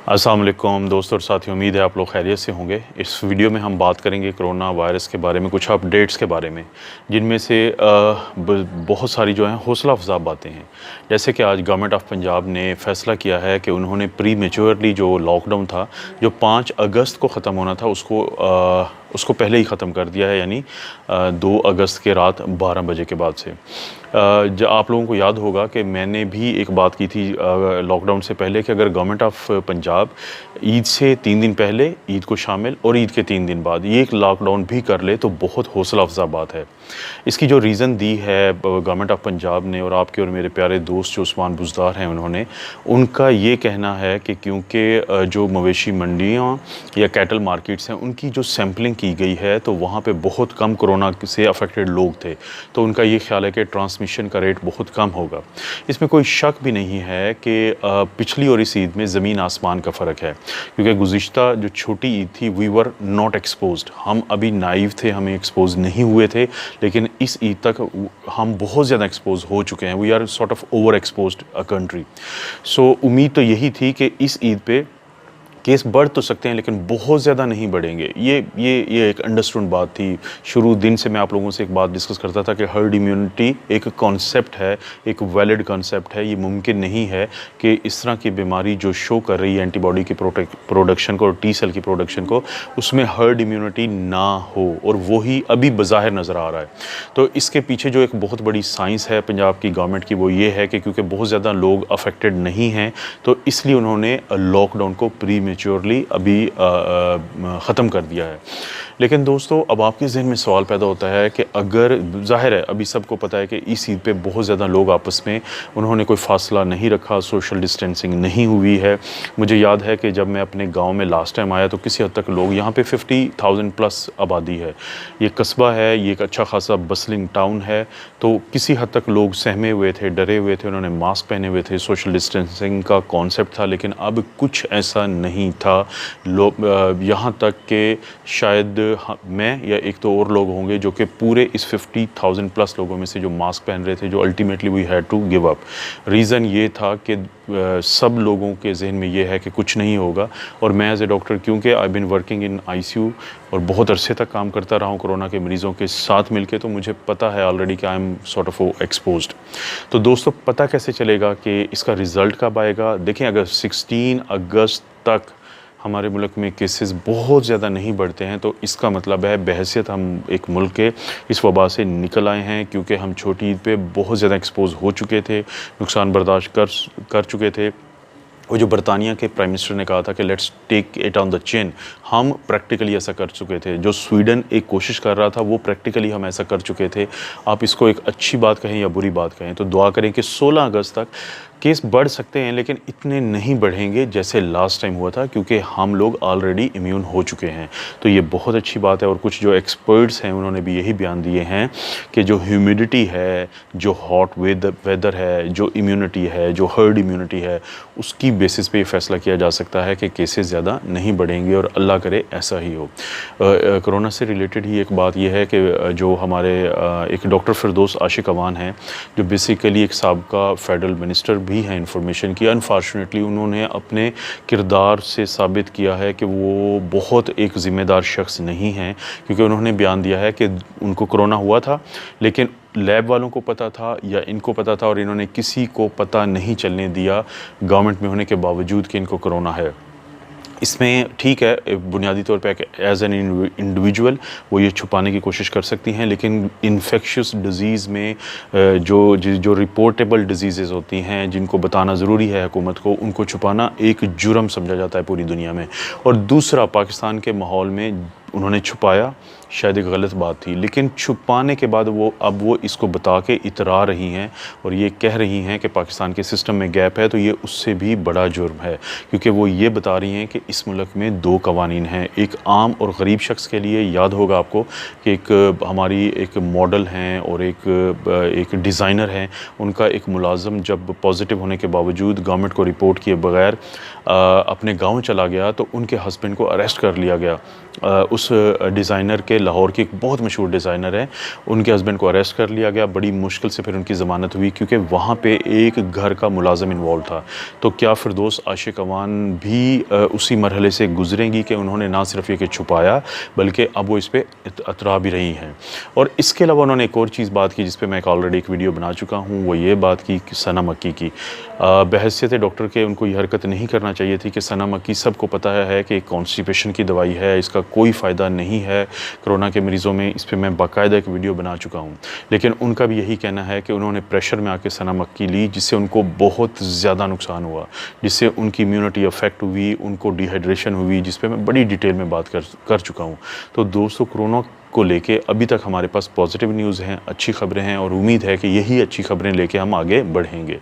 अस्सलाम वालेकुम दोस्तों और साथियों, उम्मीद है आप लोग खैरियत से होंगे। इस वीडियो में हम बात करेंगे कोरोना वायरस के बारे में, कुछ अपडेट्स के बारे में, जिनमें से बहुत सारी जो हैं हौसला अफजा बातें हैं। जैसे कि आज गवर्नमेंट ऑफ पंजाब ने फ़ैसला किया है कि उन्होंने प्री मेच्योरली जो लॉकडाउन था, जो 5 अगस्त को ख़त्म होना था, उसको पहले ही ख़त्म कर दिया है, यानी 2 अगस्त के रात 12 बजे के बाद से। आप लोगों को याद होगा कि मैंने भी एक बात की थी लॉकडाउन से पहले कि अगर गवर्नमेंट ऑफ पंजाब ईद से 3 दिन पहले, ईद को शामिल और ईद के 3 दिन बाद ये एक लॉकडाउन भी कर ले तो बहुत हौसला अफजा बात है। इसकी जो रीज़न दी है गवर्नमेंट ऑफ पंजाब ने, और आपके और मेरे प्यारे दोस्त जो उस्मान बुज़दार हैं उनका ये कहना है कि क्योंकि जो मवेशी मंडियाँ या कैटल मार्केट्स हैं उनकी जो सैम्पलिंग की गई है तो वहाँ पे बहुत कम कोरोना से अफेक्टेड लोग थे, तो उनका ये ख्याल है कि ट्रांसमिशन का रेट बहुत कम होगा। इसमें कोई शक भी नहीं है कि पिछली और इस ईद में ज़मीन आसमान का फ़र्क है, क्योंकि गुज़िश्ता जो छोटी ईद थी वी वर नॉट एक्सपोज्ड, हम अभी नाइव थे, हमें एक्सपोज नहीं हुए थे, लेकिन इस ईद तक हम बहुत ज़्यादा एक्सपोज हो चुके हैं। We are sort of over exposed a country. So उम्मीद तो यही थी कि इस ईद पे केस बढ़ तो सकते हैं लेकिन बहुत ज़्यादा नहीं बढ़ेंगे। ये एक अंडरस्टूड बात थी। शुरू दिन से मैं आप लोगों से एक बात डिस्कस करता था कि हर्ड इम्यूनिटी एक कॉन्सेप्ट है, एक वैलिड कॉन्सेप्ट है। ये मुमकिन नहीं है कि इस तरह की बीमारी जो शो कर रही है एंटीबॉडी की प्रोडक्शन को और टी सेल की प्रोडक्शन को, उसमें हर्ड इम्यूनिटी ना हो, और वही अभी बज़ाहिर नज़र आ रहा है। तो इसके पीछे जो एक बहुत बड़ी साइंस है पंजाब की गवर्नमेंट की, वो ये है कि क्योंकि बहुत ज़्यादा लोग अफेक्टेड नहीं हैं तो इसलिए उन्होंने लॉकडाउन को प्री मेच्योरली अभी ख़त्म कर दिया है। लेकिन दोस्तों, अब आपके जहन में सवाल पैदा होता है कि अगर, ज़ाहिर है अभी सबको पता है कि इस ईद पे बहुत ज़्यादा लोग आपस में उन्होंने कोई फ़ासला नहीं रखा, सोशल डिस्टेंसिंग नहीं हुई है। मुझे याद है कि जब मैं अपने गांव में लास्ट टाइम आया तो किसी हद तक लोग, यहाँ पे 50,000 प्लस आबादी है, ये कस्बा है, ये एक अच्छा खासा बसलिंग टाउन है, तो किसी हद तक लोग सहमे हुए थे, डरे हुए थे, उन्होंने मास्क पहने हुए थे, सोशल डिस्टेंसिंग का कॉन्सेप्ट था। लेकिन अब कुछ ऐसा नहीं था। लोग यहाँ तक कि शायद मैं या एक तो और लोग होंगे जो कि पूरे इस 50,000 प्लस लोगों में से जो मास्क पहन रहे थे, जो ultimately we had to give up. Reason ये था कि सब लोगों के जहन में ये है कि कुछ नहीं होगा, और मैं एज ए डॉक्टर, क्योंकि आई बिन वर्किंग इन ICU और बहुत अरसे तक काम करता रहा हूँ कोरोना के मरीज़ों के साथ मिलके, तो मुझे पता है ऑलरेडी कि I am sort of exposed. तो दोस्तों, पता कैसे चलेगा कि इसका रिज़ल्ट कब आएगा? देखें, अगर 16 अगस्त तक हमारे मुल्क में केसेस बहुत ज़्यादा नहीं बढ़ते हैं तो इसका मतलब है बहैसियत हम एक मुल्क के इस वबा से निकल आए हैं, क्योंकि हम छोटी ईद पे बहुत ज़्यादा एक्सपोज हो चुके थे, नुकसान बर्दाश्त कर चुके थे। वो जो बरतानिया के प्राइम मिनिस्टर ने कहा था कि let's take it on the chin, हम प्रैक्टिकली ऐसा कर चुके थे। जो स्वीडन एक कोशिश कर रहा था वो प्रैक्टिकली हम ऐसा कर चुके थे। आप इसको एक अच्छी बात कहें या बुरी बात कहें, तो दुआ करें कि 16 अगस्त तक केस बढ़ सकते हैं, लेकिन इतने नहीं बढ़ेंगे जैसे लास्ट टाइम हुआ था, क्योंकि हम लोग ऑलरेडी इम्यून हो चुके हैं। तो ये बहुत अच्छी बात है। और कुछ जो एक्सपर्ट्स हैं उन्होंने भी यही बयान दिए हैं कि जो ह्यूमिडिटी है, जो हॉट वेदर है, जो इम्यूनिटी है, जो हर्ड इम्यूनिटी है, उसकी बेसिस पे ये फैसला किया जा सकता है कि केसेस ज़्यादा नहीं बढ़ेंगे, और अल्लाह करे ऐसा ही हो। कोरोना से रिलेटेड ही एक बात यह है कि जो हमारे एक डॉक्टर फिरदौस आशिक अवान हैं, जो बेसिकली एक साबिका फेडरल मिनिस्टर भी हैं इंफॉर्मेशन की, अनफॉर्चुनेटली उन्होंने अपने किरदार से साबित किया है कि वो बहुत एक ज़िम्मेदार शख्स नहीं हैं, क्योंकि उन्होंने बयान दिया है कि उनको कोरोना हुआ था लेकिन लैब वालों को पता था या इनको पता था, और इन्होंने किसी को पता नहीं चलने दिया गवर्नमेंट में होने के बावजूद कि इनको कोरोना है। इसमें ठीक है, बुनियादी तौर पे एज एन इंडिविजुअल वो ये छुपाने की कोशिश कर सकती हैं, लेकिन इन्फेक्शियस डिज़ीज़ में जो रिपोर्टेबल डिजीज़ होती हैं, जिनको बताना ज़रूरी है हुकूमत को, उनको छुपाना एक जुर्म समझा जाता है पूरी दुनिया में। और दूसरा, पाकिस्तान के माहौल में उन्होंने छुपाया, शायद एक गलत बात थी, लेकिन छुपाने के बाद अब वो इसको बता के इतरा रही हैं और ये कह रही हैं कि पाकिस्तान के सिस्टम में गैप है, तो ये उससे भी बड़ा जुर्म है, क्योंकि वो ये बता रही हैं कि इस मुल्क में 2 कवानीन हैं। एक आम और गरीब शख्स के लिए, याद होगा आपको कि एक हमारी एक मॉडल हैं और एक डिज़ाइनर हैं, उनका एक मुलाज़म जब पॉजिटिव होने के बावजूद गवर्नमेंट को रिपोर्ट किए बगैर अपने गाँव चला गया तो उनके हस्बैंड को अरेस्ट कर लिया गया। उस उस डिज़ाइनर के, लाहौर के एक बहुत मशहूर डिज़ाइनर हैं, उनके हस्बैंड को अरेस्ट कर लिया गया। बड़ी मुश्किल से फिर उनकी ज़मानत हुई क्योंकि वहाँ पे एक घर का मुलाजिम इन्वॉल्व था। तो क्या फिरदौस आशिक अवान भी उसी मरहले से गुजरेंगी कि उन्होंने ना सिर्फ ये कि छुपाया, बल्कि अब वो इस पर अतरा भी रही हैं। और इसके अलावा उन्होंने एक और चीज़ बात की जिस पर मैं ऑलरेडी एक वीडियो बना चुका हूँ, वो ये बात की कि सना मक्की की बहैसियत डॉक्टर के उनको ये हरकत नहीं करना चाहिए थी कि सना मक्की सबको पता है कि कॉन्स्टिपेशन की दवाई है, इसका कोई फ़ायदा नहीं है कोरोना के मरीज़ों में। इस पर मैं बाकायदा एक वीडियो बना चुका हूँ। लेकिन उनका भी यही कहना है कि उन्होंने प्रेशर में आके सना मक्की ली, जिससे उनको बहुत ज़्यादा नुकसान हुआ, जिससे उनकी इम्यूनिटी अफेक्ट हुई, उनको डिहाइड्रेशन हुई, जिस पर मैं बड़ी डिटेल में बात कर चुका हूँ। तो दोस्तों, कोरोना को लेके अभी तक हमारे पास पॉजिटिव न्यूज़ हैं, अच्छी खबरें हैं, और उम्मीद है कि यही अच्छी खबरें लेके हम आगे बढ़ेंगे।